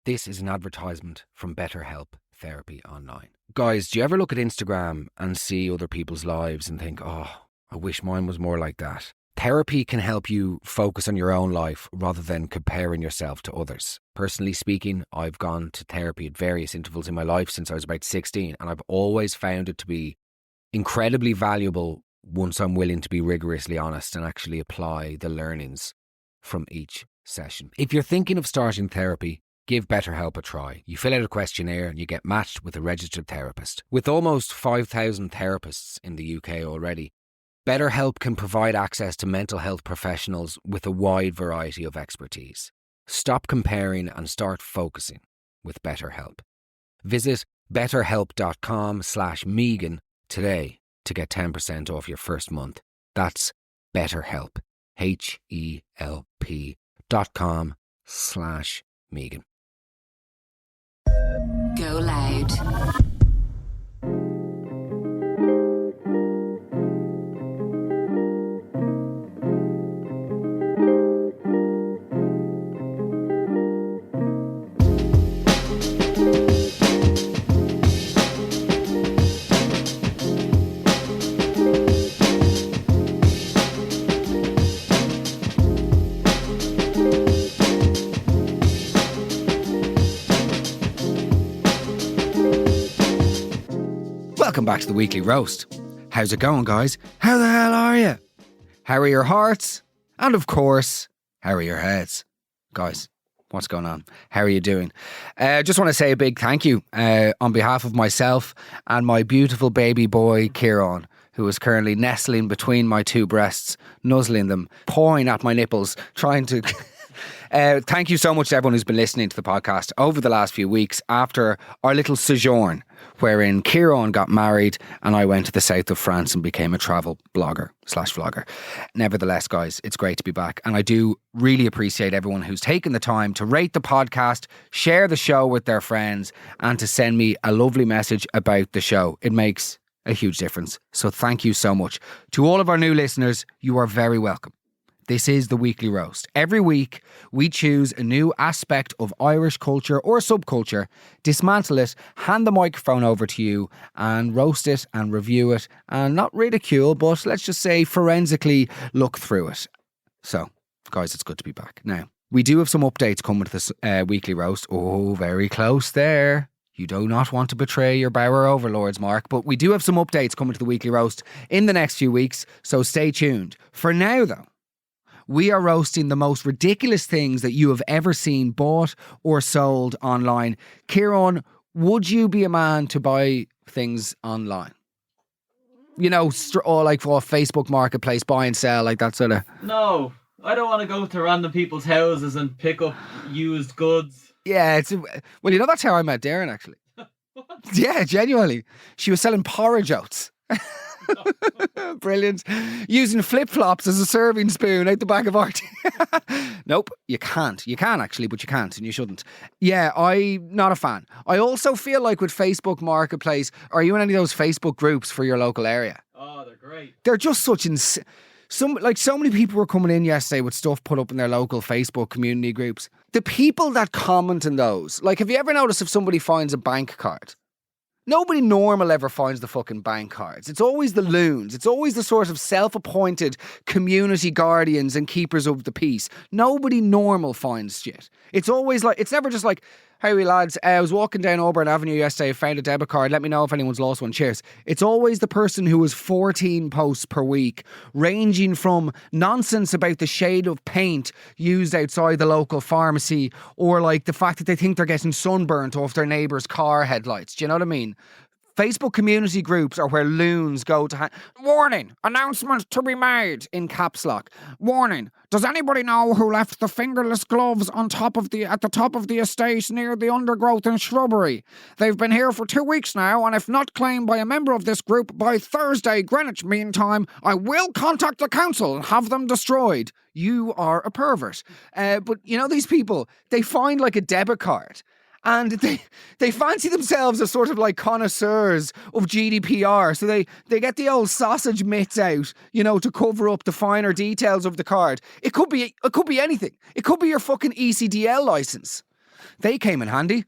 This is an advertisement from BetterHelp Therapy Online. Guys, do you ever look at Instagram and see other people's lives and think, oh, I wish mine was more like that? Therapy can help you focus on your own life rather than comparing yourself to others. Personally speaking, I've gone to therapy at various intervals in my life since I was about 16, and I've always found it to be incredibly valuable once I'm willing to be rigorously honest and actually apply the learnings from each session. If you're thinking of starting therapy, give BetterHelp a try. You fill out a questionnaire and you get matched with a registered therapist. With almost 5,000 therapists in the UK already, BetterHelp can provide access to mental health professionals with a wide variety of expertise. Stop comparing and start focusing with BetterHelp. Visit betterhelp.com/Megan today to get 10% off your first month. That's BetterHelp, HELP.com/Megan. GoLoud. Welcome back to the Weekly Roast. How's it going, guys? How the hell are you? How are your hearts? And of course, how are your heads? Guys, what's going on? How are you doing? Just want to say a big thank you on behalf of myself and my beautiful baby boy, Kieran, who is currently nestling between my two breasts, nuzzling them, pawing at my nipples, trying to... Thank you so much to everyone who's been listening to the podcast over the last few weeks after our little sojourn, wherein Kieran got married and I went to the south of France and became a travel blogger/vlogger. Nevertheless, guys, it's great to be back. And I do really appreciate everyone who's taken the time to rate the podcast, share the show with their friends, and to send me a lovely message about the show. It makes a huge difference. So thank you so much. To all of our new listeners, you are very welcome. This is the Weekly Roast. Every week, we choose a new aspect of Irish culture or subculture, dismantle it, hand the microphone over to you and roast it and review it and not ridicule, but let's just say forensically look through it. So, guys, it's good to be back. Now, we do have some updates coming to this Weekly Roast. Oh, very close there. You do not want to betray your Bauer overlords, Mark, but we do have some updates coming to the Weekly Roast in the next few weeks, so stay tuned. For now, though, we are roasting the most ridiculous things that you have ever seen bought or sold online. Kieran, would you be a man to buy things online? You know, like for Facebook Marketplace, buy and sell, like that sort of... No, I don't want to go to random people's houses and pick up used goods. Yeah, well, you know, that's how I met Darren, actually. Yeah, genuinely. She was selling porridge oats. Brilliant. Using flip-flops as a serving spoon out the back of our... Nope, you can't. You can actually, but you can't and you shouldn't. Yeah, I'm not a fan. I also feel like with Facebook Marketplace, are you in any of those Facebook groups for your local area? Oh, they're great. They're just such so many people were coming in yesterday with stuff put up in their local Facebook community groups. The people that comment in those, like, have you ever noticed if somebody finds a bank card? Nobody normal ever finds the fucking bank cards. It's always the loons. It's always the sort of self-appointed community guardians and keepers of the peace. Nobody normal finds shit. It's always like, it's never just like, hey lads, I was walking down Auburn Avenue yesterday, found a debit card, let me know if anyone's lost one, cheers. It's always the person who has 14 posts per week, ranging from nonsense about the shade of paint used outside the local pharmacy, or like the fact that they think they're getting sunburnt off their neighbour's car headlights. Do you know what I mean? Facebook community groups are where loons go to warning, announcement to be made in caps lock. Warning, does anybody know who left the fingerless gloves at the top of the estate near the undergrowth and shrubbery? They've been here for 2 weeks now, and if not claimed by a member of this group by Thursday Greenwich Mean Time, I will contact the council and have them destroyed. You are a pervert. But you know these people, they find like a debit card. And they fancy themselves as sort of like connoisseurs of GDPR. So they get the old sausage mitts out, you know, to cover up the finer details of the card. It could be anything. It could be your fucking ECDL license. They came in handy.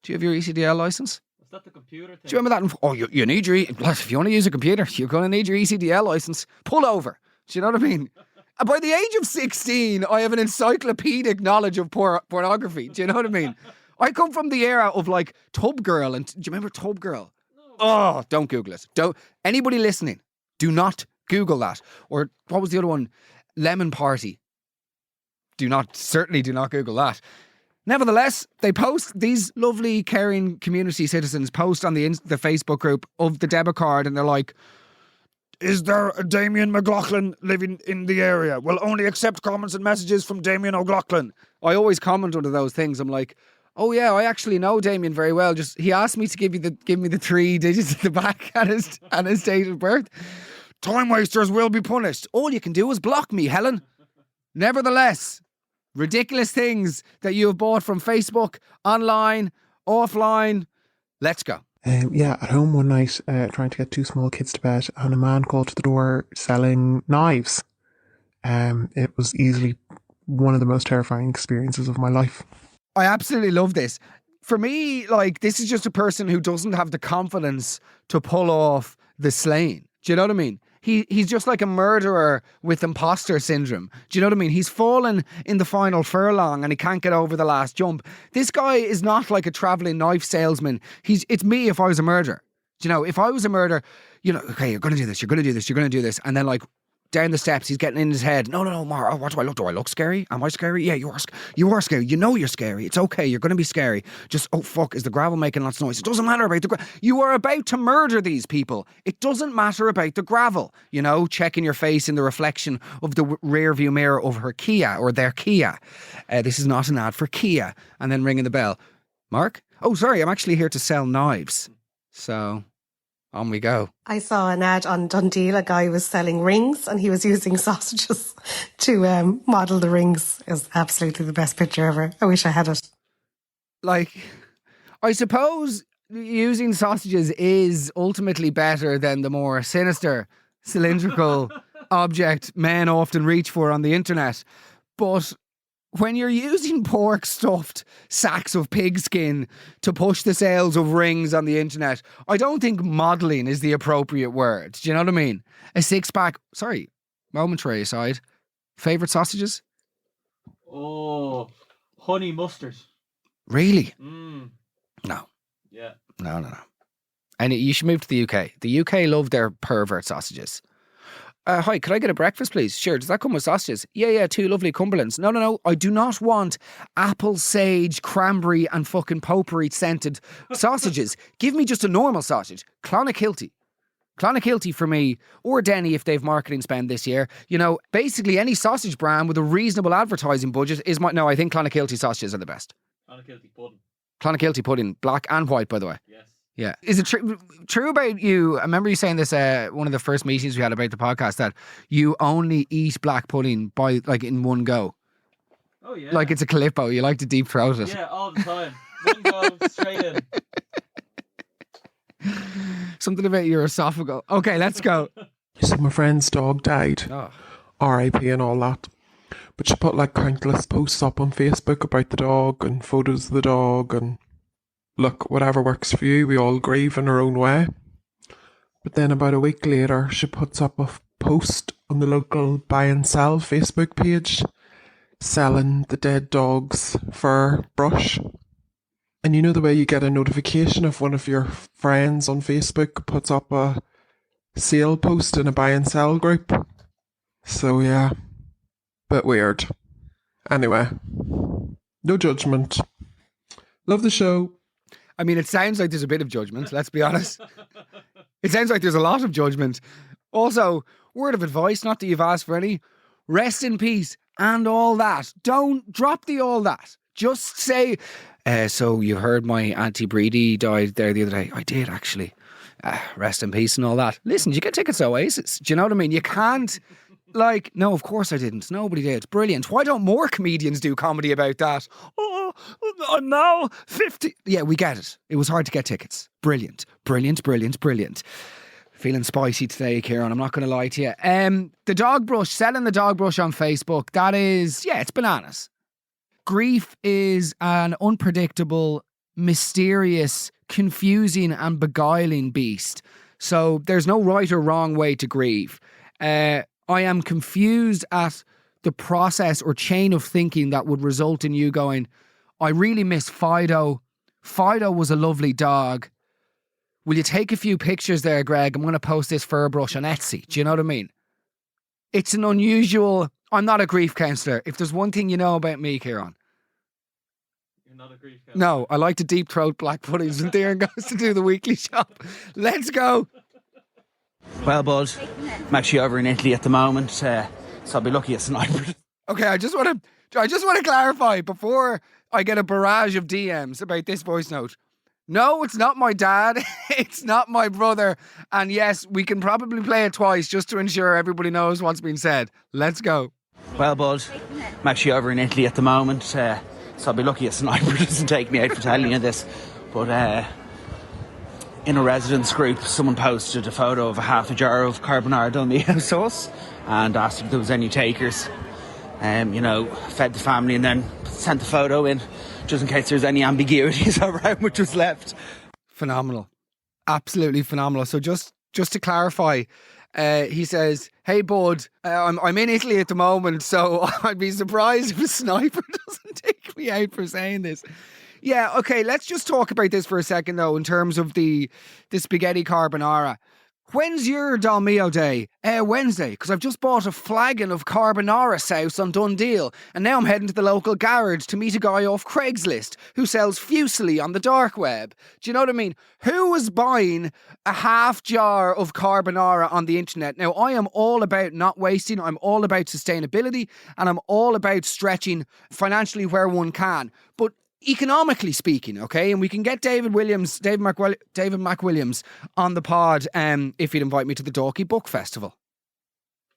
Do you have your ECDL license? Is that the computer thing? Do you remember that? Oh, you need your... If you want to use a computer, you're going to need your ECDL license. Pull over. Do you know what I mean? And by the age of 16, I have an encyclopedic knowledge of pornography. Do you know what I mean? I come from the era of like Tub Girl. And do you remember Tub Girl? No. Oh, don't Google it. Don't. Anybody listening, do not Google that. Or what was the other one? Lemon Party. Certainly do not Google that. Nevertheless, they post, these lovely, caring community citizens post on the Facebook group of the debit card, and they're like, is there a Damien McLaughlin living in the area? We'll only accept comments and messages from Damien O'Loughlin. I always comment under those things. I'm like, oh yeah, I actually know Damien very well. Just he asked me to give me the 3 digits at the back and his date of birth. Time wasters will be punished. All you can do is block me, Helen. Nevertheless, ridiculous things that you have bought from Facebook, online, offline. Let's go. At home one night, trying to get 2 small kids to bed, and a man called to the door selling knives. It was easily one of the most terrifying experiences of my life. I absolutely love this. For me, like, this is just a person who doesn't have the confidence to pull off the slaying. Do you know what I mean? He's just like a murderer with imposter syndrome. Do you know what I mean? He's fallen in the final furlong and he can't get over the last jump. This guy is not like a travelling knife salesman. It's me if I was a murderer. Do you know, if I was a murderer, okay, you're going to do this, you're going to do this, you're going to do this. And then like down the steps, he's getting in his head. No, Mar, what do I look? Do I look scary? Am I scary? Yeah, you are scary. You know you're scary. It's okay. You're going to be scary. Just, oh fuck, is the gravel making lots of noise? It doesn't matter about the gravel. You are about to murder these people. It doesn't matter about the gravel. Checking your face in the reflection of the rear view mirror of her Kia or their Kia. This is not an ad for Kia. And then ringing the bell. Mark? Oh, sorry, I'm actually here to sell knives. So... on we go. I saw an ad on Dundee. A guy was selling rings and he was using sausages to model the rings. It was absolutely the best picture ever. I wish I had it. Like, I suppose using sausages is ultimately better than the more sinister, cylindrical object men often reach for on the internet. But when you're using pork stuffed sacks of pigskin to push the sales of rings on the internet, I don't think modelling is the appropriate word. Do you know what I mean? A 6-pack, sorry, momentary aside, favourite sausages? Oh, honey mustard. Really? No. Yeah. No. And you should move to the UK. The UK love their pervert sausages. Hi, could I get a breakfast, please? Sure. Does that come with sausages? Yeah, 2 lovely Cumberlands. No. I do not want apple, sage, cranberry and fucking potpourri scented sausages. Give me just a normal sausage. Clonakilty. Clonakilty for me, or Denny if they've marketing spend this year. Basically any sausage brand with a reasonable advertising budget is no, I think Clonakilty sausages are the best. Clonakilty pudding. Clonakilty pudding, black and white, by the way. Yes. Yeah. Is it true about you? I remember you saying this one of the first meetings we had about the podcast, that you only eat black pudding in one go. Oh yeah. Like it's a Calippo. You like to deep throat it. Yeah, all the time. One go straight in. Something about your esophagus. Okay, let's go. So my friend's dog died. Oh. R.I.P. and all that. But she put like countless posts up on Facebook about the dog and photos of the dog, and look, whatever works for you, we all grieve in our own way. But then about a week later, she puts up a post on the local buy and sell Facebook page selling the dead dog's fur brush. And you know the way you get a notification if one of your friends on Facebook puts up a sale post in a buy and sell group? So yeah, bit weird. Anyway, no judgment. Love the show. I mean, it sounds like there's a bit of judgment, let's be honest. It sounds like there's a lot of judgment. Also, word of advice, not that you've asked for any, rest in peace and all that. Don't drop the all that. Just say, so you heard my Auntie Breedy died there the other day. I did, actually. Rest in peace and all that. Listen, you get tickets to Oasis. Do you know what I mean? You can't, no, of course I didn't. Nobody did. Brilliant. Why don't more comedians do comedy about that? Oh, I'm now 50. Yeah, we get it. It was hard to get tickets. Brilliant. Feeling spicy today, Kieran. I'm not going to lie to you. The dog brush, selling the dog brush on Facebook, that is, yeah, it's bananas. grief is an unpredictable, mysterious, confusing and beguiling beast. So there's no right or wrong way to grieve. I am confused at the process or chain of thinking that would result in you going, I really miss Fido. Fido was a lovely dog. Will you take a few pictures there, Greg? I'm going to post this fur brush on Etsy. Do you know what I mean? It's an unusual... I'm not a grief counsellor. If there's one thing you know about me, Kieran. You're not a grief counsellor. No, I like to deep throat black puddings when Darren goes to do the weekly shop. Let's go. Well, bud, I'm actually over in Italy at the moment, so I'll be lucky at sniper. Okay, I just want to clarify before I get a barrage of DMs about this voice note. No, it's not my dad. It's not my brother. And yes, we can probably play it twice just to ensure everybody knows what's been said. Let's go. Well, bud, I'm actually over in Italy at the moment, so I'll be lucky a sniper doesn't take me out for telling you this. But in a residence group, someone posted a photo of a half a jar of carbonara Dolmio sauce and asked if there was any takers. Fed the family and then sent the photo in just in case there's any ambiguities over how much was left. Phenomenal. Absolutely phenomenal. So just to clarify, he says, hey, bud, I'm in Italy at the moment, so I'd be surprised if a sniper doesn't take me out for saying this. Yeah, okay, let's just talk about this for a second, though, in terms of the spaghetti carbonara. When's your Dolmio day? Wednesday, because I've just bought a flagon of carbonara sauce on Dundee, and now I'm heading to the local garage to meet a guy off Craigslist who sells fusilli on the dark web. Do you know what I mean? Who was buying a half jar of carbonara on the internet? Now, I am all about not wasting, I'm all about sustainability, and I'm all about stretching financially where one can. But economically speaking, okay, and we can get David McWilliams on the pod if he'd invite me to the Dalkey Book Festival.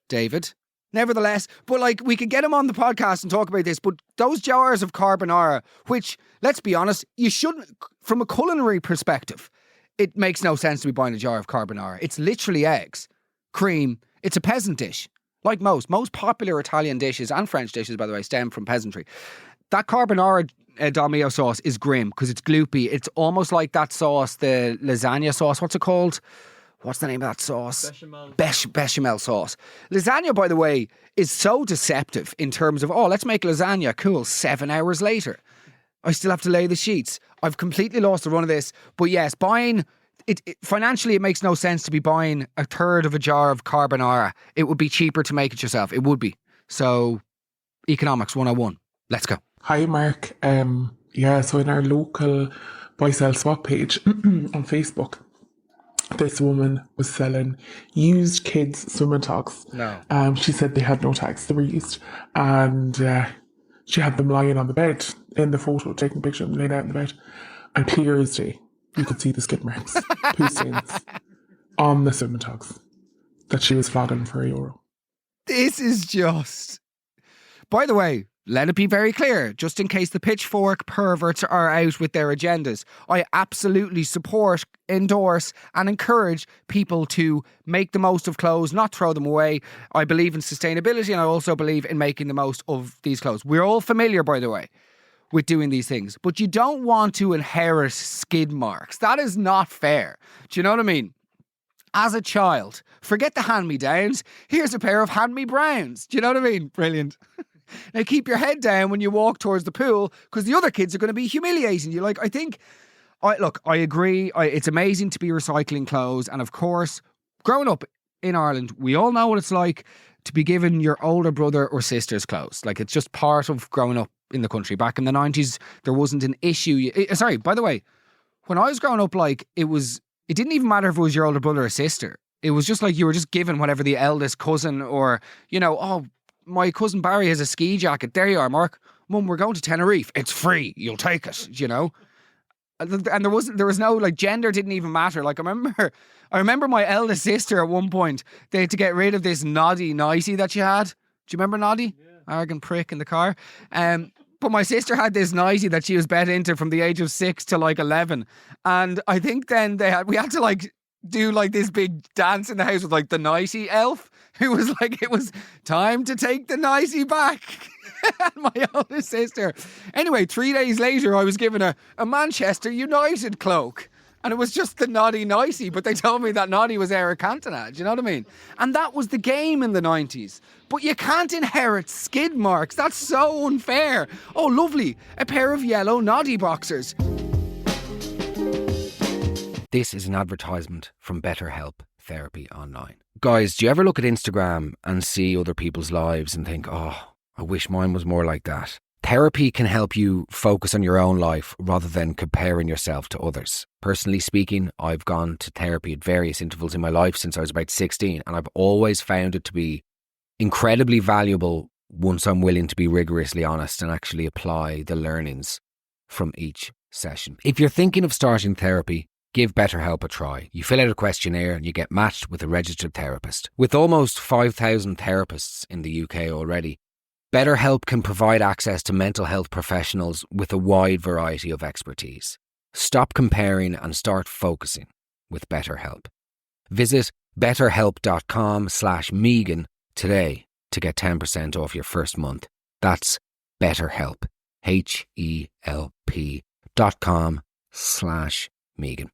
David. Nevertheless, but we could get him on the podcast and talk about this, but those jars of carbonara, which, let's be honest, you shouldn't, from a culinary perspective, it makes no sense to be buying a jar of carbonara. It's literally eggs, cream, it's a peasant dish. Like most popular Italian dishes and French dishes, by the way, stem from peasantry. That carbonara Dolmio sauce is grim because it's gloopy. It's almost like that sauce, the lasagna sauce. What's it called? What's the name of that sauce? Bechamel sauce. Lasagna, by the way, is so deceptive in terms of, let's make lasagna. Cool. 7 hours later, I still have to lay the sheets. I've completely lost the run of this. But yes, buying... financially, it makes no sense to be buying a third of a jar of carbonara. It would be cheaper to make it yourself. It would be. So, economics 101. Let's go. Hi, Mark. So in our local buy sell swap page on Facebook, this woman was selling used kids' swimming togs. No. She said they had no tags, they were used, and she had them lying on the bed in the photo, taking a picture of them laying out on the bed, and clear as day, you could see the skid marks, poo stains on the swimming togs that she was flogging for €1. This is just... By the way, let it be very clear, just in case the pitchfork perverts are out with their agendas, I absolutely support, endorse and encourage people to make the most of clothes, not throw them away. I believe in sustainability and I also believe in making the most of these clothes. We're all familiar, by the way, with doing these things, but you don't want to inherit skid marks. That is not fair. Do you know what I mean? As a child, forget the hand-me-downs. Here's a pair of hand-me-browns. Do you know what I mean? Brilliant. Now keep your head down when you walk towards the pool because the other kids are going to be humiliating you. I agree. It's amazing to be recycling clothes. And of course, growing up in Ireland, we all know what it's like to be given your older brother or sister's clothes. It's just part of growing up in the country. Back in the 90s, there wasn't an issue. Sorry, by the way, when I was growing up, it didn't even matter if it was your older brother or sister. It was just you were just given whatever the eldest cousin or, my cousin Barry has a ski jacket. There you are, Mark. Mum, we're going to Tenerife. It's free. You'll take it, And there was no, gender didn't even matter. I remember my eldest sister at one point, they had to get rid of this Noddy nicey that she had. Do you remember Noddy? Yeah. Arrogant prick in the car. But my sister had this nicey that she was bet into from the age of 6 to 11. And I think then we had to do this big dance in the house with the nicey elf who was it was time to take the nicey back. and my older sister. Anyway, 3 days later, I was given a Manchester United cloak. And it was just the Noddy Nicey, but they told me that Noddy was Eric Cantona. Do you know what I mean? And that was the game in the 90s. But you can't inherit skid marks. That's so unfair. Oh, lovely. A pair of yellow Noddy boxers. This is an advertisement from BetterHelp Therapy Online. Guys, do you ever look at Instagram and see other people's lives and think, oh, I wish mine was more like that? Therapy can help you focus on your own life rather than comparing yourself to others. Personally speaking, I've gone to therapy at various intervals in my life since I was about 16, and I've always found it to be incredibly valuable once I'm willing to be rigorously honest and actually apply the learnings from each session. If you're thinking of starting therapy, give BetterHelp a try. You fill out a questionnaire and you get matched with a registered therapist. With almost 5,000 therapists in the UK already, BetterHelp can provide access to mental health professionals with a wide variety of expertise. Stop comparing and start focusing with BetterHelp. Visit betterhelp.com/Megan today to get 10% off your first month. That's BetterHelp. HELP.com/Megan.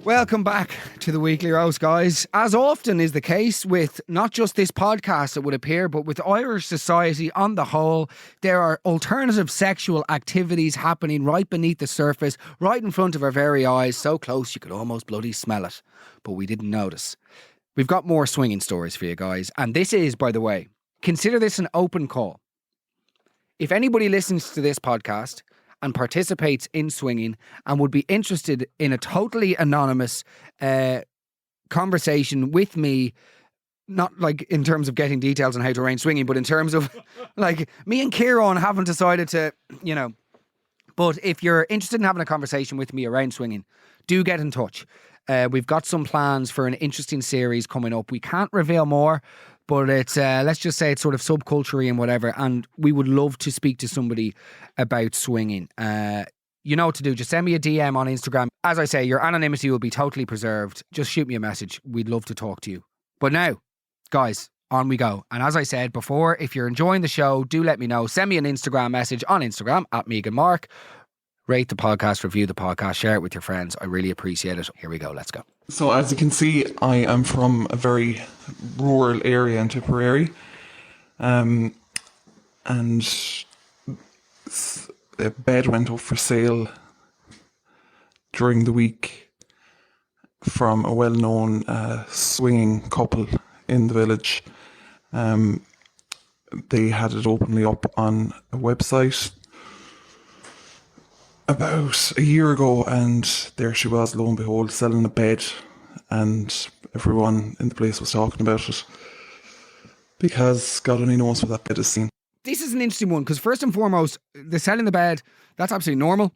Welcome back to the Weekly Roast, guys. As often is the case with not just this podcast, it would appear, but with Irish society on the whole, there are alternative sexual activities happening right beneath the surface, right in front of our very eyes, so close you could almost bloody smell it. But we didn't notice. We've got more swinging stories for you guys. And this is, by the way, consider this an open call. If anybody listens to this podcast and participates in swinging and would be interested in a totally anonymous conversation with me, not like in terms of getting details on how to arrange swinging, but in terms of like me and Kieran haven't decided to, you know. But if you're interested in having a conversation with me around swinging, do get in touch. We've got some plans for an interesting series coming up. We can't reveal more, but it's let's just say it's sort of subculture and whatever, and we would love to speak to somebody about swinging. You know what to do. Just send me a DM on Instagram. As I say, your anonymity will be totally preserved. Just shoot me a message. We'd love to talk to you. But now, guys, on we go. And as I said before, if you're enjoying the show, do let me know. Send me an Instagram message on Instagram at Megan Mark. Rate the podcast, review the podcast, share it with your friends. I really appreciate it. Here we go. Let's go. So as you can see, I am from a very rural area in Tipperary. And a bed went up for sale during the week from a well-known swinging couple in the village. They had it openly up on a website about a year ago, and there she was, lo and behold, selling a bed, and everyone in the place was talking about it because God only knows what that bed has seen. This is an interesting one because first and foremost, the selling the bed, that's absolutely normal.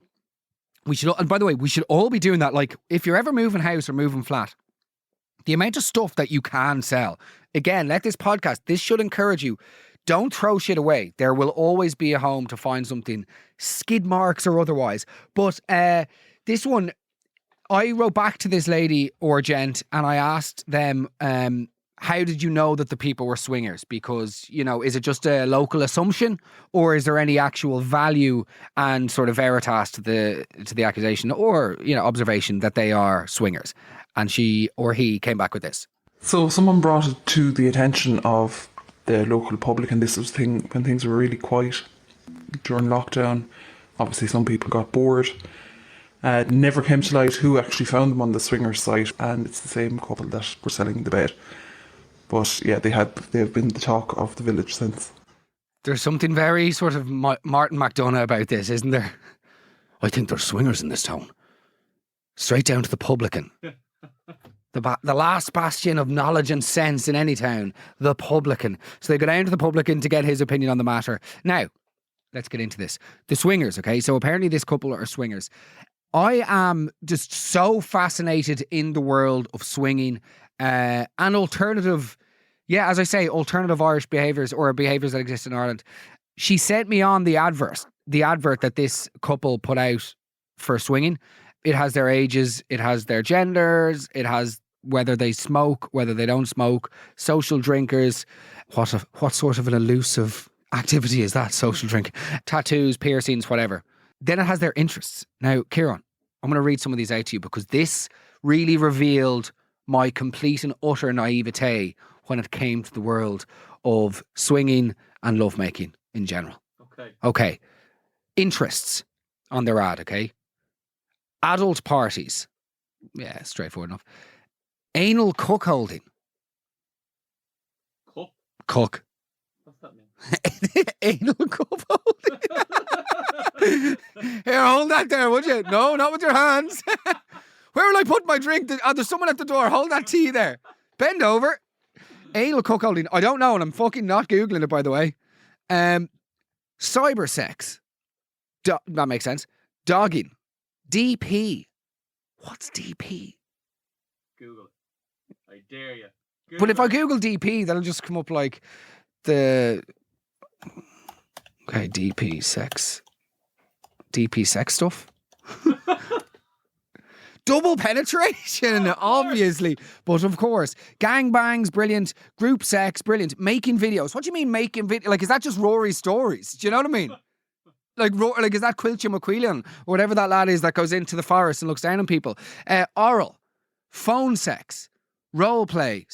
We should, and by the way, we should all be doing that. Like if you're ever moving house or moving flat, the amount of stuff that you can sell. Again, let this podcast, this should encourage you. Don't throw shit away. There will always be a home to find something, skid marks or otherwise. But this one, I wrote back to this lady or gent and I asked them, how did you know that the people were swingers? Because, you know, is it just a local assumption or is there any actual value and sort of veritas to the accusation or, you know, observation that they are swingers? And she or he came back with this. So someone brought it to the attention of the local public, and this was when things were really quiet during lockdown. Obviously some people got bored. Never came to light who actually found them on the swingers site, and it's the same couple that were selling the bed. But yeah, they have been the talk of the village since. There's something very sort of Martin McDonagh about this, isn't there? I think there's swingers in this town. Straight down to the publican. The last bastion of knowledge and sense in any town, the publican. So they go down to the publican to get his opinion on the matter. Now, let's get into this. The swingers, okay? So apparently this couple are swingers. I am just so fascinated in the world of swinging and alternative, as I say, alternative Irish behaviours or behaviours that exist in Ireland. She sent me on the advert that this couple put out for swinging. It has their ages, it has their genders, it has whether they smoke, whether they don't smoke, social drinkers. What sort of an elusive activity is that, social drink? Tattoos, piercings, whatever. Then it has their interests. Now, Kieran, I'm going to read some of these out to you because this really revealed my complete and utter naivete when it came to the world of swinging and lovemaking in general. Okay. Interests on their ad, okay? Adult parties. Yeah, straightforward enough. Anal cuck holding. Cuck. What's that mean? Anal cuck holding. Here, hold that there, would you? No, not with your hands. Where will I put my drink? There's someone at the door. Hold that tea there. Bend over. Anal cuck holding. I don't know, and I'm fucking not Googling it, by the way. Cyber sex. That makes sense. Dogging. DP. What's DP? Google it. I dare you. But if I Google DP, that'll just come up like the... Okay, DP sex. DP sex stuff. Double penetration, obviously. But of course, gangbangs, brilliant. Group sex, brilliant. Making videos. What do you mean making videos? Like, is that just Rory's stories? Do you know what I mean? Like is that Quilcha McQuillan or whatever that lad is that goes into the forest and looks down on people? Oral, phone sex, role play.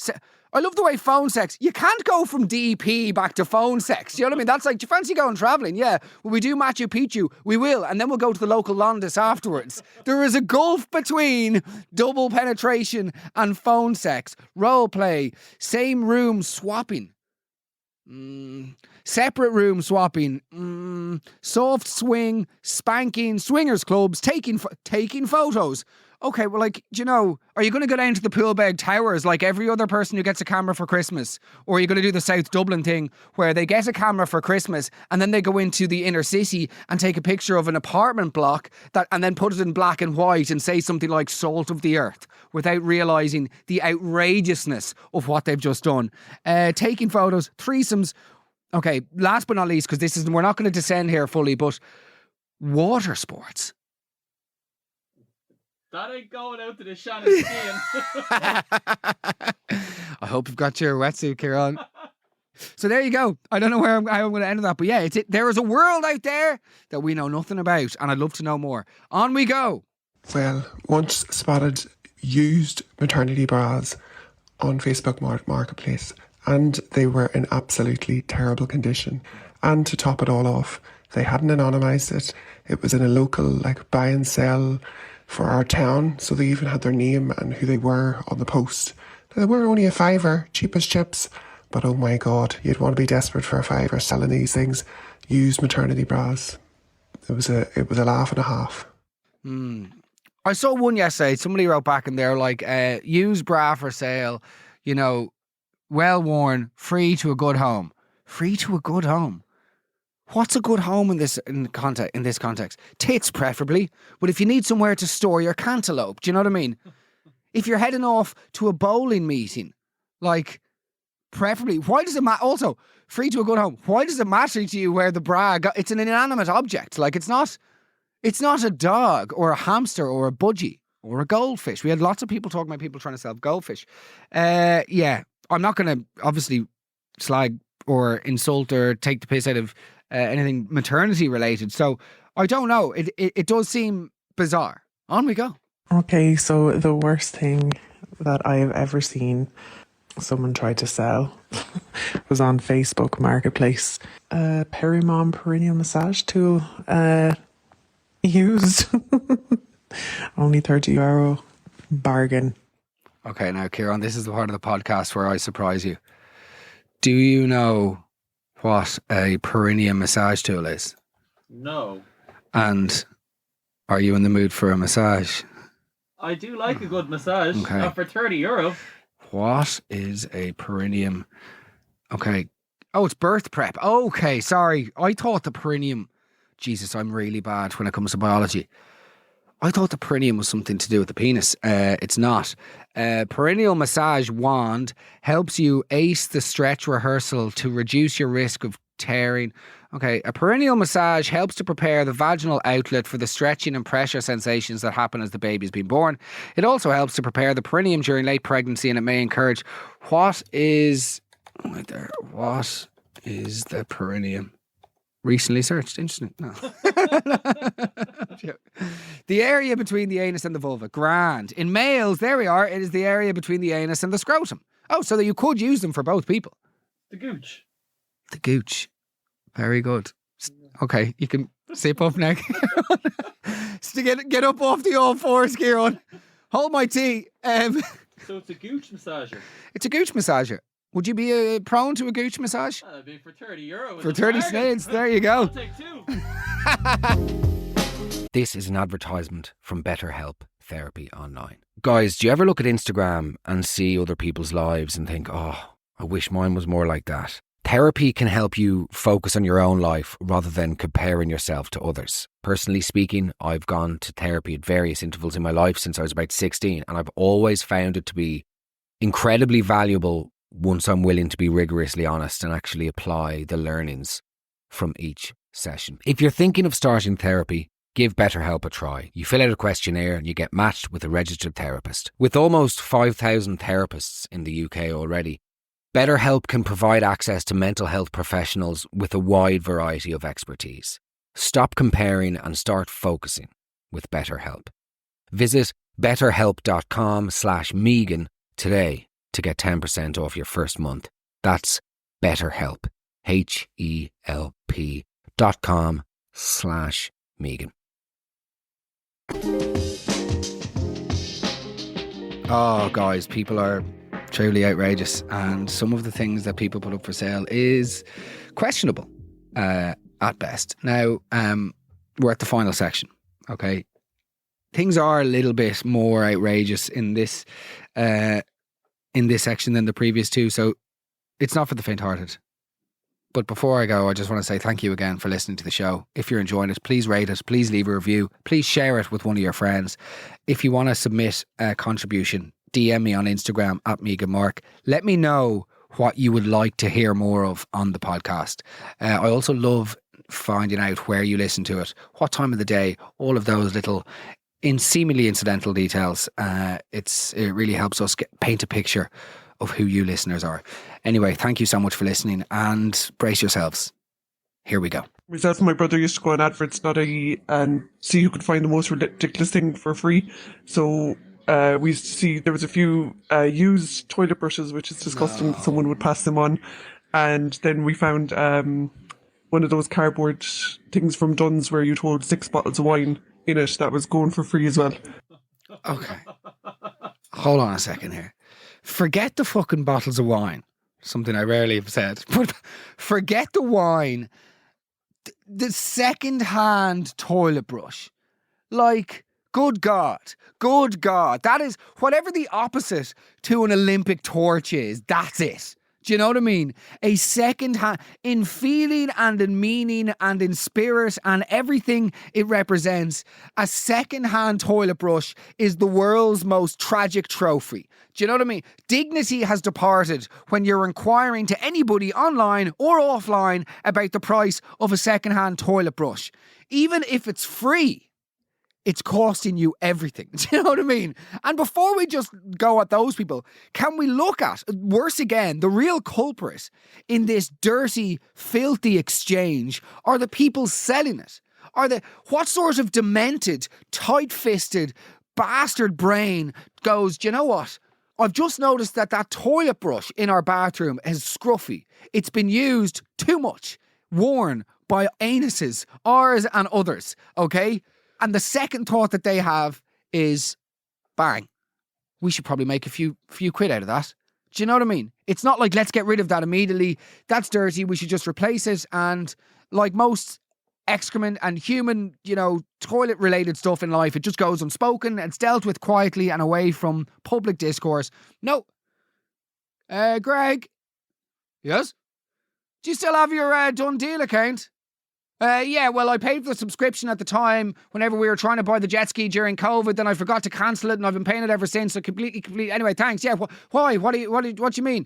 I love the way phone sex, you can't go from DP back to phone sex. Do you know what I mean? That's like, do you fancy going travelling? Yeah. Will we do Machu Picchu? We will. And then we'll go to the local Londis afterwards. There is a gulf between double penetration and phone sex. Role play, same room swapping. Separate room swapping. Soft swing, spanking, swingers clubs, taking photos. Okay, well, like, do you know, are you going to go down to the Poolbeg Towers like every other person who gets a camera for Christmas? Or are you going to do the South Dublin thing where they get a camera for Christmas and then they go into the inner city and take a picture of an apartment block and then put it in black and white and say something like salt of the earth without realising the outrageousness of what they've just done? Taking photos, threesomes. Okay, last but not least, because we're not going to descend here fully, but water sports. That ain't going out to the Shannon skiing. I hope you've got your wetsuit, Kieran. So there you go. I don't know how I'm going to end that, but yeah, there is a world out there that we know nothing about, and I'd love to know more. On we go. Well, once spotted used maternity bras on Facebook Marketplace, and they were in absolutely terrible condition. And to top it all off, they hadn't anonymised it. It was in a local buy and sell for our town, so they even had their name and who they were on the post. Now, they were only a fiver, cheap as chips, but oh my god, you'd want to be desperate for a fiver selling these things. Used maternity bras. It was a laugh and a half. I saw one yesterday. Somebody wrote back and they're like, used bra for sale, well worn, free to a good home. Free to a good home. What's a good home in this context? Tits, preferably. But if you need somewhere to store your cantaloupe, do you know what I mean? If you're heading off to a bowling meeting, preferably. Why does it matter? Also, free to a good home. Why does it matter to you where the bra? It's an inanimate object. It's not a dog or a hamster or a budgie or a goldfish. We had lots of people talking about people trying to sell goldfish. Yeah, I'm not going to obviously slag or insult or take the piss out of anything maternity related. So I don't know. It does seem bizarre. On we go. Okay, so the worst thing that I have ever seen someone tried to sell was on Facebook Marketplace. Perimon perineal massage tool used. Only €30. Bargain. Okay, now Kieran, this is the part of the podcast where I surprise you. Do you know what a perineum massage tool is? No. And are you in the mood for a massage? I do like a good massage. Okay. For €30. What is a perineum? Okay. Oh, it's birth prep. Okay, sorry. I thought the perineum... Jesus, I'm really bad when it comes to biology. I thought the perineum was something to do with the penis. It's not. Perineal massage wand helps you ace the stretch rehearsal to reduce your risk of tearing. Okay, a perineal massage helps to prepare the vaginal outlet for the stretching and pressure sensations that happen as the baby's been born. It also helps to prepare the perineum during late pregnancy, and it may encourage what is the perineum? Recently searched. Interesting. No. The area between the anus and the vulva. Grand. In males, there we are. It is the area between the anus and the scrotum. Oh, so that you could use them for both people. The gooch. The gooch. Very good. Okay, you can sip up now. So get up off the all fours, Kieran. Hold my tea. So it's a gooch massager. It's a gooch massager. Would you be prone to a gooch massage? That'd be for €30. For 30 cents, there you go. I'll take two. This is an advertisement from BetterHelp Therapy Online. Guys, do you ever look at Instagram and see other people's lives and think, oh, I wish mine was more like that? Therapy can help you focus on your own life rather than comparing yourself to others. Personally speaking, I've gone to therapy at various intervals in my life since I was about 16, and I've always found it to be incredibly valuable once I'm willing to be rigorously honest and actually apply the learnings from each session. If you're thinking of starting therapy, give BetterHelp a try. You fill out a questionnaire and you get matched with a registered therapist. With almost 5,000 therapists in the UK already, BetterHelp can provide access to mental health professionals with a wide variety of expertise. Stop comparing and start focusing with BetterHelp. Visit betterhelp.com/Megan today to get 10% off your first month. That's BetterHelp. HELP.com/Megan. Oh, guys, people are truly outrageous, and some of the things that people put up for sale is questionable at best. Now, we're at the final section, okay? Things are a little bit more outrageous in this section than the previous two, so it's not for the faint-hearted. But before I go, I just want to say thank you again for listening to the show. If you're enjoying it, please rate it, please leave a review, please share it with one of your friends. If you want to submit a contribution, DM me on Instagram at @MeganMark. Let me know what you would like to hear more of on the podcast. I also love finding out where you listen to it, what time of the day, all of those little seemingly incidental details. It really helps us paint a picture of who you listeners are. Anyway, thank you so much for listening, and brace yourselves. Here we go. Myself and my brother used to go on adverts.ie and see who could find the most ridiculous thing for free. So we used to see there was a few used toilet brushes, which is disgusting. No. Someone would pass them on. And then we found one of those cardboard things from Dunn's where you'd hold 6 bottles of wine in it that was going for free as well. Okay. Hold on a second here. Forget the fucking bottles of wine. Something I rarely have said. But forget the wine. The second-hand toilet brush. Like, good God. Good God. That is, whatever the opposite to an Olympic torch is, that's it. Do you know what I mean? A second hand, in feeling and in meaning and in spirit and everything it represents, a second hand toilet brush is the world's most tragic trophy. Do you know what I mean? Dignity has departed when you're inquiring to anybody online or offline about the price of a second hand toilet brush. Even if it's free, it's costing you everything. Do you know what I mean? And before we just go at those people, can we look at, worse again, the real culprit in this dirty, filthy exchange are the people selling it? What sort of demented, tight-fisted, bastard brain goes, do you know what? I've just noticed that toilet brush in our bathroom is scruffy. It's been used too much, worn by anuses, ours and others, okay? And the second thought that they have is, bang, we should probably make a few quid out of that. Do you know what I mean? It's not like, let's get rid of that immediately. That's dirty. We should just replace it. And like most excrement and human, toilet related stuff in life, it just goes unspoken. It's dealt with quietly and away from public discourse. No. Greg? Yes? Do you still have your Done Deal account? Yeah, well, I paid for the subscription at the time whenever we were trying to buy the jet ski during COVID, then I forgot to cancel it and I've been paying it ever since, so completely. Anyway, thanks. Yeah, why? What do you mean?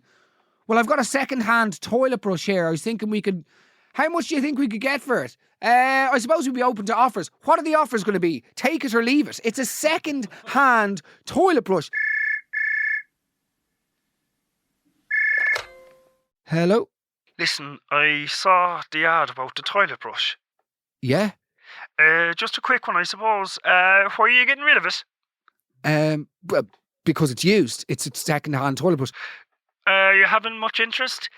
Well, I've got a second-hand toilet brush here. I was thinking we could How much do you think we could get for it? I suppose we'd be open to offers. What are the offers going to be? Take it or leave it. It's a second-hand toilet brush. Hello? Listen, I saw the ad about the toilet brush. Yeah? Just a quick one, I suppose. Why are you getting rid of it? Well, because it's used. It's a second-hand toilet brush. You having much interest?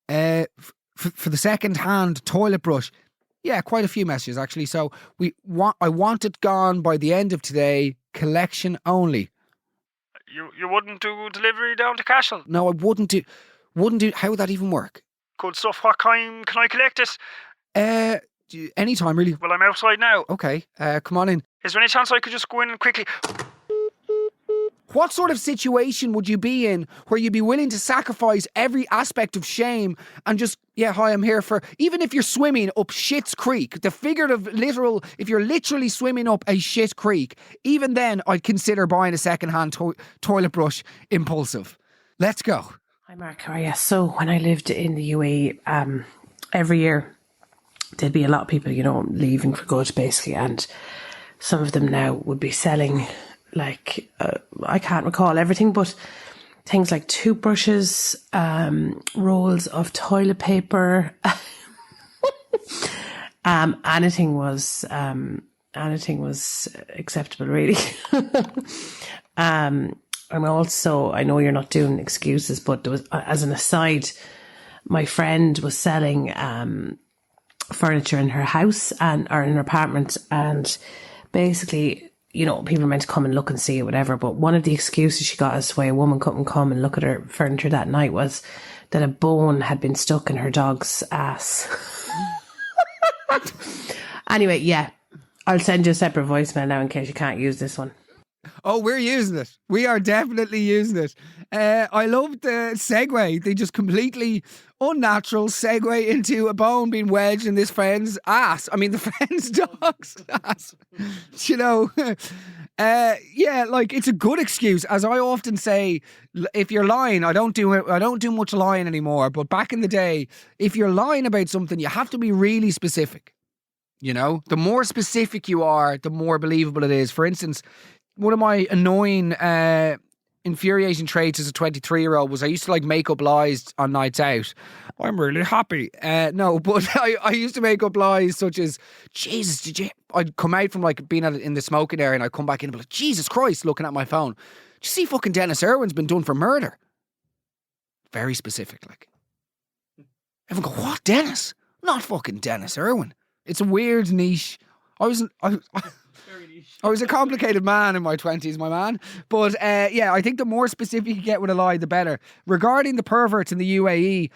For the second-hand toilet brush, yeah, quite a few messages actually. So I want it gone by the end of today. Collection only. You wouldn't do delivery down to Cashel? No, I wouldn't do. How would that even work? Good stuff. What time can I collect it? Anytime really. Well, I'm outside now. Okay, come on in. Is there any chance I could just go in and quickly... What sort of situation would you be in where you'd be willing to sacrifice every aspect of shame and just, yeah, hi, I'm here for, even if you're swimming up Shit's Creek, the figurative, literal, if you're literally swimming up a shit creek, even then I'd consider buying a second-hand toilet brush impulsive. Let's go. Hi Mark, how are you? So when I lived in the UAE, every year there'd be a lot of people, leaving for good basically, and some of them now would be selling like, I can't recall everything, but things like toothbrushes, rolls of toilet paper, anything was acceptable really. And also, I know you're not doing excuses, but there was, as an aside, my friend was selling furniture in her house or in her apartment, and basically, people are meant to come and look and see it, whatever. But one of the excuses she got as to why a woman couldn't come and look at her furniture that night was that a bone had been stuck in her dog's ass. Anyway, yeah, I'll send you a separate voicemail now in case you can't use this one. Oh, we're using it. We are definitely using it. I love the segue. They just completely unnatural segue into a bone being wedged in this friend's ass. I mean, the friend's dog's ass. Yeah, like it's a good excuse. As I often say, if you're lying, I don't do much lying anymore. But back in the day, if you're lying about something, you have to be really specific. The more specific you are, the more believable it is. For instance, one of my annoying, infuriating traits as a 23-year-old was I used to make up lies on nights out. I'm really happy. No, but I used to make up lies such as, Jesus, I'd come out from being in the smoking area and I'd come back in and be like, Jesus Christ, looking at my phone. Did you see fucking Dennis Irwin's been done for murder? Very specific, Everyone go, what, Dennis? Not fucking Dennis Irwin. It's a weird niche. I was a complicated man in my 20s, my man. But yeah, I think the more specific you get with a lie, the better. Regarding the perverts in the UAE,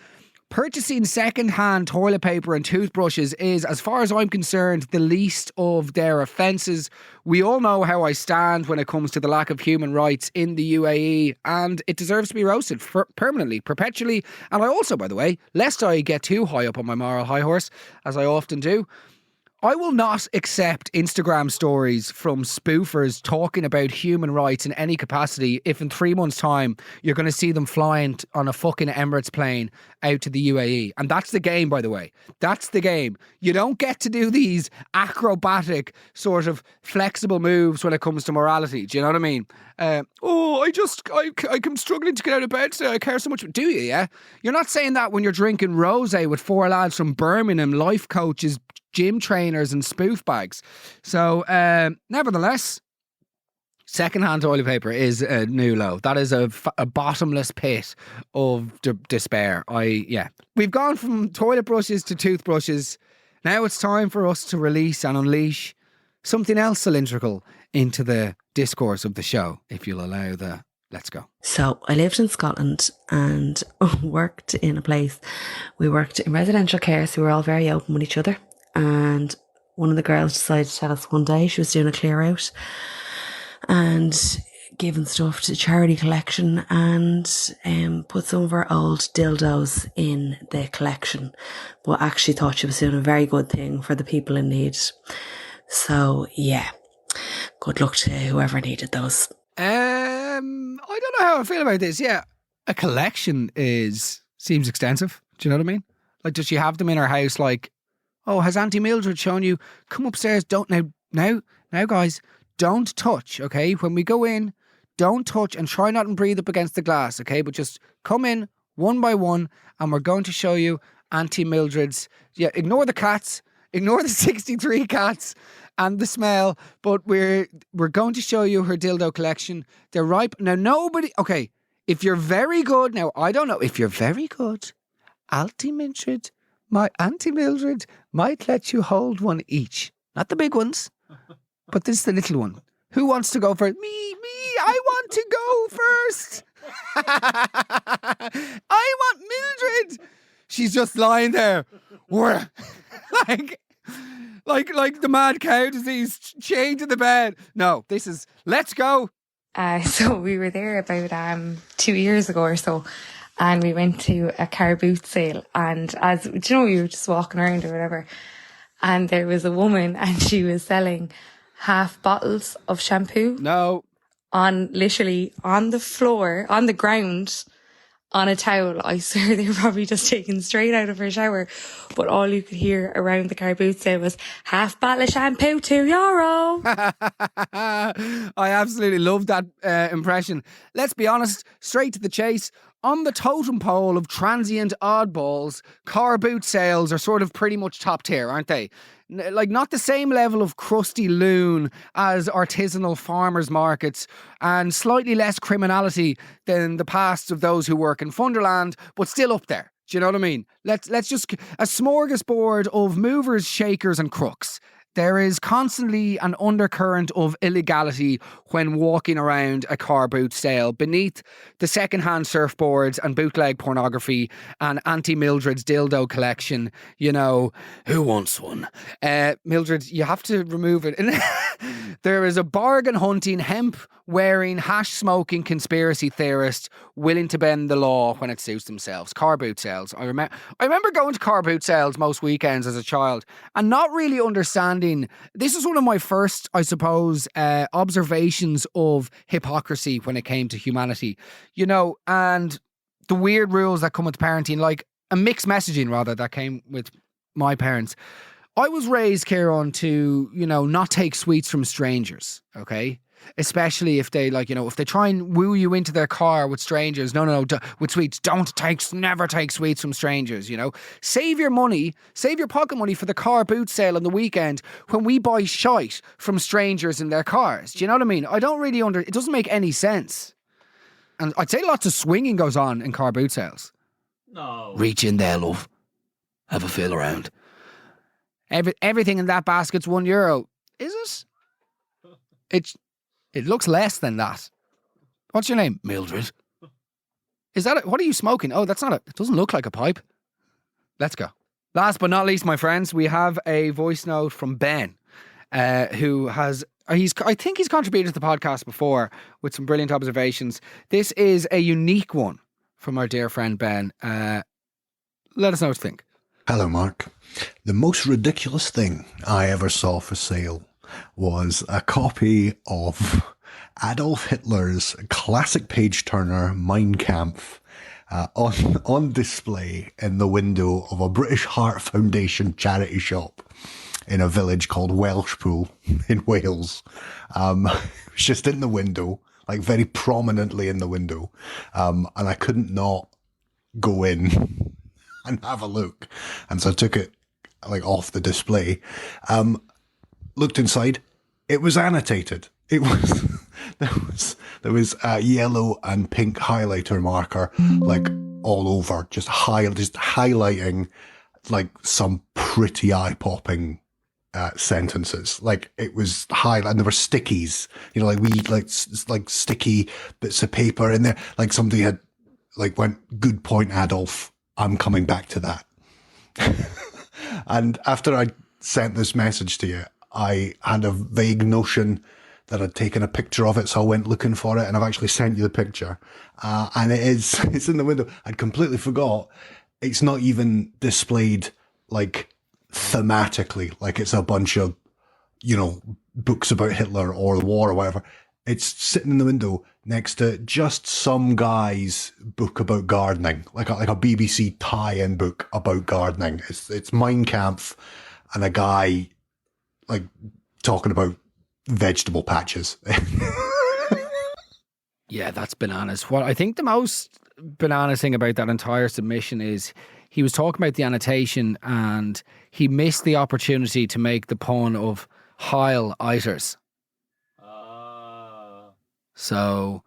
purchasing second-hand toilet paper and toothbrushes is, as far as I'm concerned, the least of their offences. We all know how I stand when it comes to the lack of human rights in the UAE, and it deserves to be roasted permanently, perpetually. And I also, by the way, lest I get too high up on my moral high horse, as I often do, I will not accept Instagram stories from spoofers talking about human rights in any capacity if in 3 months' time you're going to see them flying on a fucking Emirates plane out to the UAE. And that's the game, by the way. That's the game. You don't get to do these acrobatic sort of flexible moves when it comes to morality. Do you know what I mean? I'm struggling to get out of bed today. I care so much. Do you, yeah? You're not saying that when you're drinking rosé with 4 lads from Birmingham, life coaches, gym trainers and spoof bags. So, nevertheless, second-hand toilet paper is a new low. That is a bottomless pit of despair. We've gone from toilet brushes to toothbrushes. Now it's time for us to release and unleash something else cylindrical into the discourse of the show, if you'll allow the let's go. So I lived in Scotland and worked in a place. We worked in residential care, so we were all very open with each other. And one of the girls decided to tell us one day she was doing a clear out and giving stuff to charity collection and put some of her old dildos in the collection, but actually thought she was doing a very good thing for the people in need. So yeah, good luck to whoever needed those. I don't know how I feel about this. Yeah, a collection seems extensive. Do you know what I mean? Does she have them in her house Oh, has Auntie Mildred shown you? Come upstairs. Don't now, guys. Don't touch. Okay, when we go in, don't touch and try not and breathe up against the glass. Okay, but just come in one by one, and we're going to show you Auntie Mildred's. Yeah, ignore the cats. Ignore the 63 cats and the smell, but we're going to show you her dildo collection. They're ripe. Now, okay, if you're very good, now, I don't know, if you're very good, Auntie Mildred might let you hold one each. Not the big ones, but this is the little one. Who wants to go first? Me, I want to go first. I want Mildred. She's just lying there. like the mad cow disease chained to the bed. No, this is, let's go. So we were there about 2 years ago or so, and we went to a car boot sale, and we were just walking around or whatever, and there was a woman and she was selling half bottles of shampoo. No. Literally on the floor, on the ground, on a towel. I swear they were probably just taken straight out of her shower. But all you could hear around the car boot sale was, half bottle of shampoo, €2. I absolutely love that impression. Let's be honest, straight to the chase. On the totem pole of transient oddballs, car boot sales are sort of pretty much top tier, aren't they? Like, not the same level of crusty loon as artisanal farmers markets, and slightly less criminality than the pasts of those who work in Funderland, but still up there. Do you know what I mean? Let's just, a smorgasbord of movers, shakers and crooks. There is constantly an undercurrent of illegality when walking around a car boot sale beneath the second-hand surfboards and bootleg pornography and Auntie Mildred's dildo collection. You know, who wants one? Mildred, you have to remove it. There is a bargain-hunting, hemp-wearing, hash-smoking conspiracy theorist willing to bend the law when it suits themselves. Car boot sales. I remember going to car boot sales most weekends as a child and not really understanding. This is one of my first, I suppose, observations of hypocrisy when it came to humanity. You know, and the weird rules that come with parenting, like a mixed messaging rather that came with my parents. I was raised, Kieran, to, not take sweets from strangers, okay? Especially if they, if they try and woo you into their car with strangers. No, with sweets. Never take sweets from strangers, Save your money, save your pocket money for the car boot sale on the weekend when we buy shite from strangers in their cars. Do you know what I mean? I don't really it doesn't make any sense. And I'd say lots of swinging goes on in car boot sales. No. Reach in there, love. Have a feel around. Everything in that basket's €1. Is it? It looks less than that. What's your name? Mildred. Is that it? What are you smoking? Oh, that's not it. It doesn't look like a pipe. Let's go. Last but not least, my friends, we have a voice note from Ben, who has... I think he's contributed to the podcast before with some brilliant observations. This is a unique one from our dear friend Ben. Let us know what you think. Hello, Mark. The most ridiculous thing I ever saw for sale was a copy of Adolf Hitler's classic page-turner Mein Kampf on display in the window of a British Heart Foundation charity shop in a village called Welshpool in Wales. It was just in the window, like very prominently in the window, and I couldn't not go in and have a look. And so I took it off the display. Looked inside. It was annotated. It was there was a yellow and pink highlighter marker all over, just highlighting some pretty eye-popping sentences. It was and there were stickies, sticky bits of paper in there. Somebody had went, "Good point, Adolf. I'm coming back to that." And after I sent this message to you, I had a vague notion that I'd taken a picture of it, so I went looking for it, and I've actually sent you the picture. And it's in the window. I'd completely forgot. It's not even displayed thematically, it's a bunch of, books about Hitler or the war or whatever. It's sitting in the window next to just some guy's book about gardening, like a BBC tie-in book about gardening. It's Mein Kampf, and a guy like talking about vegetable patches. Yeah, that's bananas. What I think the most bananas thing about that entire submission is he was talking about the annotation and he missed the opportunity to make the pun of Heil Eiters. So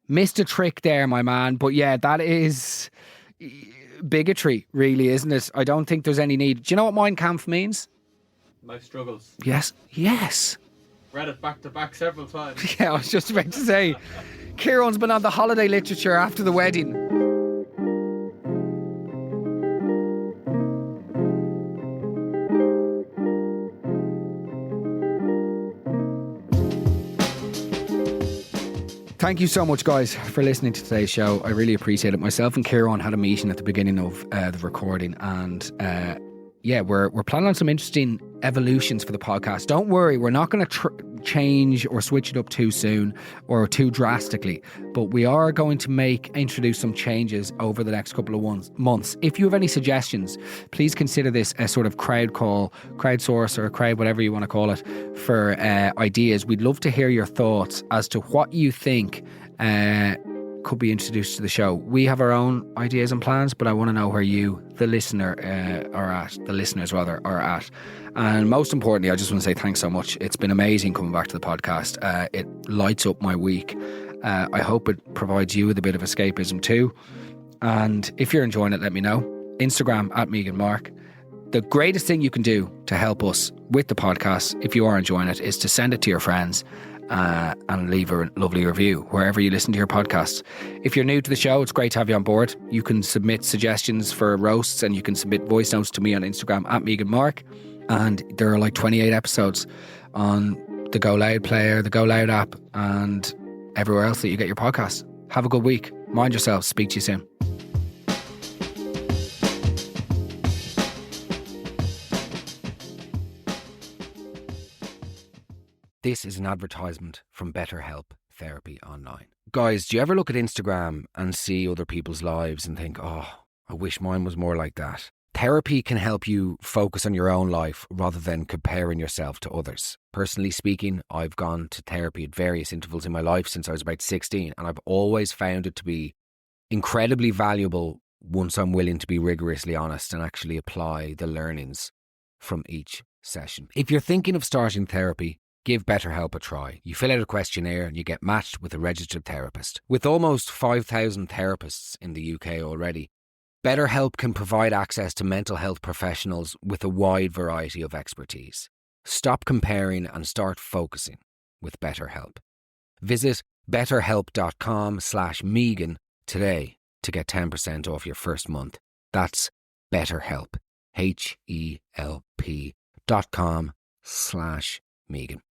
missed a trick there, my man. But yeah, that is bigotry, really, isn't it? I don't think there's any need. Do you know what Mein Kampf means? My struggles. Yes. Yes. Read it back to back several times. Yeah, I was just about to say, Kieran's been on the holiday literature after the wedding. Thank you so much, guys, for listening to today's show. I really appreciate it. Myself and Kieran had a meeting at the beginning of the recording, and yeah, we're planning on some interesting evolutions for the podcast. Don't worry, we're not going to change or switch it up too soon or too drastically, but we are going to introduce some changes over the next couple of months. If you have any suggestions, please consider this a sort of crowd call, crowdsource, or crowd, whatever you want to call it, for ideas. We'd love to hear your thoughts as to what you think could be introduced to the show. We have our own ideas and plans, but I want to know where you, the listeners are at. And most importantly, I just want to say thanks so much. It's been amazing coming back to the podcast. It lights up my week. I hope it provides you with a bit of escapism too. And if you're enjoying it, let me know. Instagram at Megan Mark. The greatest thing you can do to help us with the podcast, if you are enjoying it, is to send it to your friends and leave a lovely review wherever you listen to your podcasts. If you're new to the show, it's great to have you on board. You can submit suggestions for roasts and you can submit voice notes to me on Instagram at Megan Mark. And there are like 28 episodes on the GoLoud player, the GoLoud app, and everywhere else that you get your podcasts. Have a good week. Mind yourselves. Speak to you soon. This is an advertisement from BetterHelp Therapy Online. Guys, do you ever look at Instagram and see other people's lives and think, oh, I wish mine was more like that? Therapy can help you focus on your own life rather than comparing yourself to others. Personally speaking, I've gone to therapy at various intervals in my life since I was about 16, and I've always found it to be incredibly valuable once I'm willing to be rigorously honest and actually apply the learnings from each session. If you're thinking of starting therapy, give BetterHelp a try. You fill out a questionnaire and you get matched with a registered therapist. With almost 5,000 therapists in the UK already, BetterHelp can provide access to mental health professionals with a wide variety of expertise. Stop comparing and start focusing with BetterHelp. Visit betterhelp.com/Megan today to get 10% off your first month. That's BetterHelp, HELP.com/Megan.